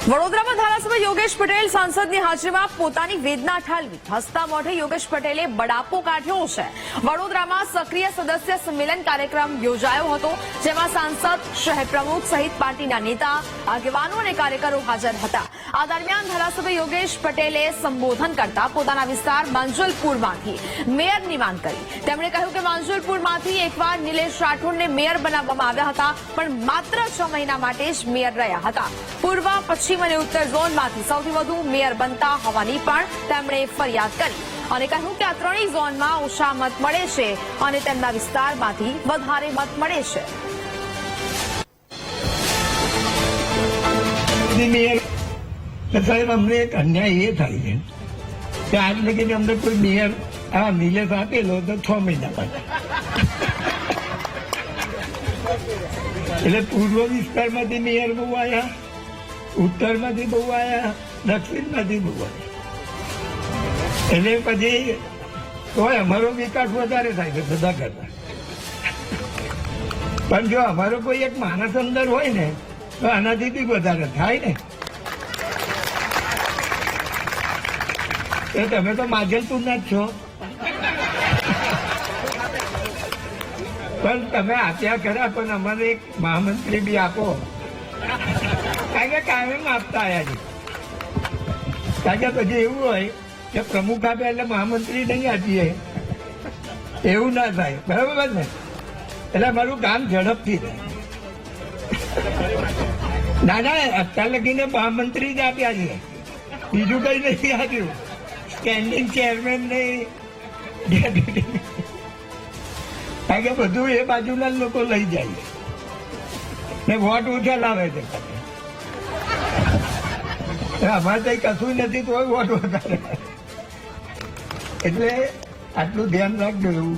વડોદરામાં ધારાસભ્ય યોગેશ પટેલ સાંસદની હાજરીમાં પોતાની વેદના ઠાલવી. હસતા મોઢે યોગેશ પટેલે બડાપો કાઢ્યો છે. વડોદરામાં સક્રિય સદસ્ય સંમેલન કાર્યક્રમ યોજાયો હતો, જેમાં સાંસદ, શહેર પ્રમુખ સહિત પાર્ટીના નેતા, આગેવાનો અને કાર્યકરો હાજર હતા. આ દરમિયાન ધારાસભ્ય યોગેશ પટેલે સંબોધન કરતા પોતાના વિસ્તાર માંજલપુરમાંથી મેયરની માંગ કરી. તેમણે કહ્યું કે માંજલપુરમાંથી એકવાર નિલેશ રાઠોડને મેયર બનાવવામાં આવ્યા હતા, પણ માત્ર 6 મહિના માટે જ મેયર રહ્યા હતા. પૂર્વ, પશ્ચિમ અને ઉત્તર ઝોનમાંથી સૌથી વધુ મેયર બનતા હોવાની પણ તેમણે ફરિયાદ કરી અને કહ્યું કે આ ત્રણેય ઝોનમાં ઓછા મત મળે છે અને તેમના વિસ્તારમાંથી વધારે મત મળે છે. સાહેબ, અમને એક અન્યાય એ થાય છે કે આજ લગી અમને કોઈ મેયર નિલેશ આપેલો તો 6 મહિના પછી, એટલે પૂર્વ વિસ્તારમાંથી મેયર બહુ આવ્યા, ઉત્તરમાંથી બહુ આવ્યા, દક્ષિણમાંથી બહુ આવ્યા, એટલે પછી તો અમારો વિકાસ વધારે થાય છે બધા કરતા. પણ જો અમારો કોઈ એક માણસ અંદર હોય ને તો આનાથી બી વધારે થાય ને. તમે તો માંજલપુરના જ છો, પણ તમે આપ્યા ખરા, પણ અમારે એક મહામંત્રી બી આપો, કારણ કે કાયમ આપતા આવ્યા છે. કારણ કે પછી એવું હોય કે પ્રમુખ આપે એટલે મહામંત્રી નહીં આપીએ, એવું ના થાય, બરાબર ને? એટલે અમારું કામ ઝડપથી થાય. ના ના, અત્યાર લગીને મહામંત્રી જ આપ્યા છે, બીજું કઈ નથી આપ્યું. સ્ટેન્ડિંગ ચેરમેન નહીં, કારણ કે બધું એ બાજુના લોકો લઈ જાય ને વોટ ઓછા લાવે છે. અમારે કઈ કશું નથી તો વોટ વધારે, એટલે આટલું ધ્યાન રાખજો એવું.